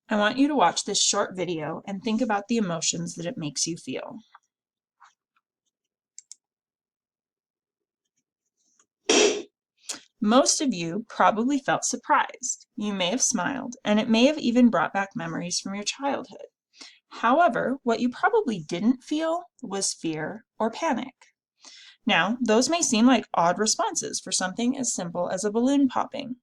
I want you to watch this short video and think about the emotions that it makes you feel. Most of you probably felt surprised. You may have smiled, and it may have even brought back memories from your childhood. However, what you probably didn't feel was fear or panic. Now, those may seem like odd responses for something as simple as a balloon popping.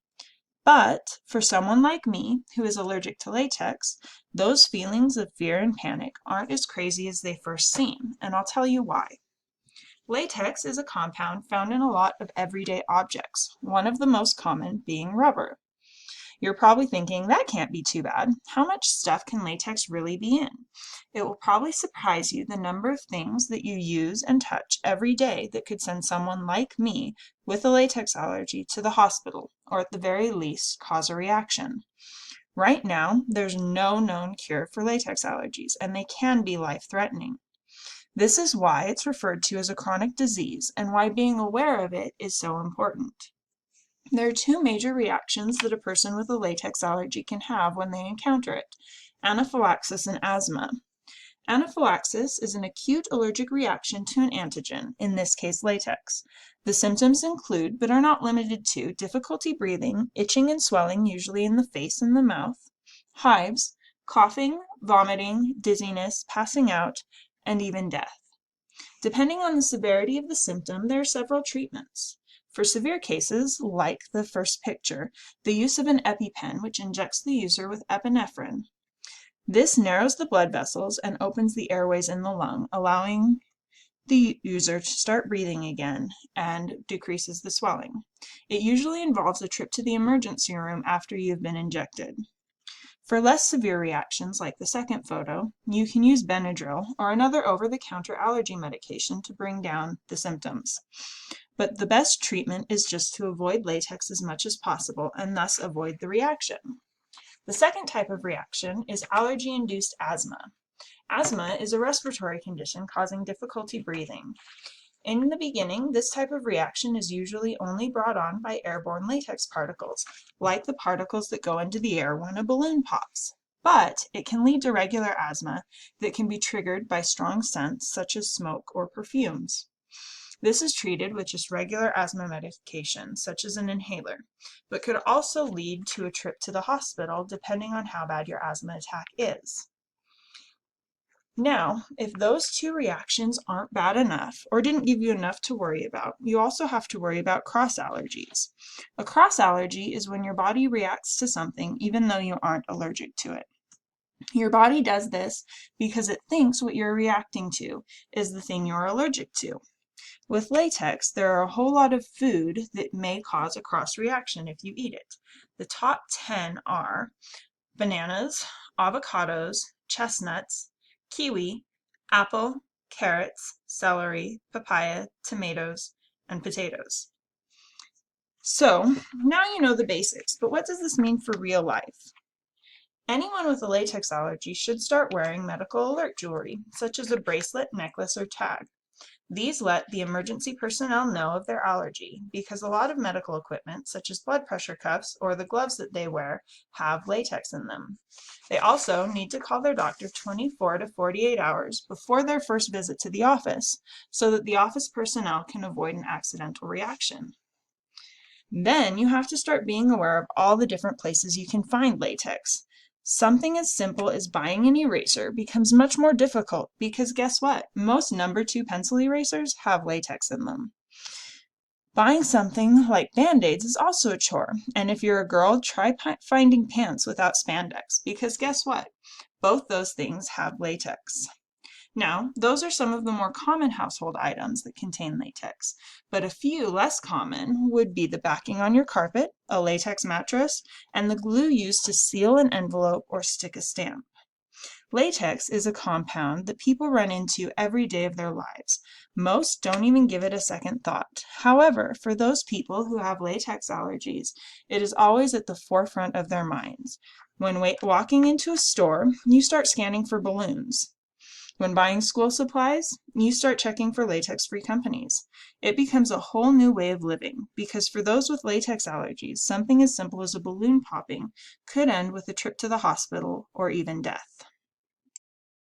But for someone like me, who is allergic to latex, those feelings of fear and panic aren't as crazy as they first seem, and I'll tell you why. Latex is a compound found in a lot of everyday objects, one of the most common being rubber. You're probably thinking, that can't be too bad. How much stuff can latex really be in? It will probably surprise you the number of things that you use and touch every day that could send someone like me with a latex allergy to the hospital, or at the very least, cause a reaction. Right now, there's no known cure for latex allergies, and they can be life-threatening. This is why it's referred to as a chronic disease and why being aware of it is so important. There are two major reactions that a person with a latex allergy can have when they encounter it: anaphylaxis and asthma. Anaphylaxis is an acute allergic reaction to an antigen, in this case latex. The symptoms include, but are not limited to, difficulty breathing, itching and swelling, usually in the face and the mouth, hives, coughing, vomiting, dizziness, passing out, and even death. Depending on the severity of the symptom, there are several treatments. For severe cases, like the first picture, the use of an EpiPen, which injects the user with epinephrine. This narrows the blood vessels and opens the airways in the lung, allowing the user to start breathing again and decreases the swelling. It usually involves a trip to the emergency room after you've been injected. For less severe reactions, like the second photo, you can use Benadryl or another over-the-counter allergy medication to bring down the symptoms. But the best treatment is just to avoid latex as much as possible and thus avoid the reaction. The second type of reaction is allergy-induced asthma. Asthma is a respiratory condition causing difficulty breathing. In the beginning, this type of reaction is usually only brought on by airborne latex particles, like the particles that go into the air when a balloon pops. But it can lead to regular asthma that can be triggered by strong scents such as smoke or perfumes. This is treated with just regular asthma medication, such as an inhaler, but could also lead to a trip to the hospital depending on how bad your asthma attack is. Now, if those two reactions aren't bad enough or didn't give you enough to worry about, you also have to worry about cross allergies. A cross allergy is when your body reacts to something even though you aren't allergic to it. Your body does this because it thinks what you're reacting to is the thing you're allergic to. With latex, there are a whole lot of food that may cause a cross reaction if you eat it. The top 10 are bananas, avocados, chestnuts, kiwi, apple, carrots, celery, papaya, tomatoes, and potatoes. So, now you know the basics, but what does this mean for real life? Anyone with a latex allergy should start wearing medical alert jewelry, such as a bracelet, necklace, or tag. These let the emergency personnel know of their allergy because a lot of medical equipment, such as blood pressure cuffs or the gloves that they wear, have latex in them. They also need to call their doctor 24 to 48 hours before their first visit to the office so that the office personnel can avoid an accidental reaction. Then you have to start being aware of all the different places you can find latex. Something as simple as buying an eraser becomes much more difficult because guess what? Most number 2 pencil erasers have latex in them. Buying something like Band-Aids is also a chore, and if you're a girl, try finding pants without spandex because guess what? Both those things have latex. Now, those are some of the more common household items that contain latex, but a few less common would be the backing on your carpet, a latex mattress, and the glue used to seal an envelope or stick a stamp. Latex is a compound that people run into every day of their lives. Most don't even give it a second thought. However, for those people who have latex allergies, it is always at the forefront of their minds. When walking into a store, you start scanning for balloons. When buying school supplies, you start checking for latex-free companies. It becomes a whole new way of living, because for those with latex allergies, something as simple as a balloon popping could end with a trip to the hospital or even death.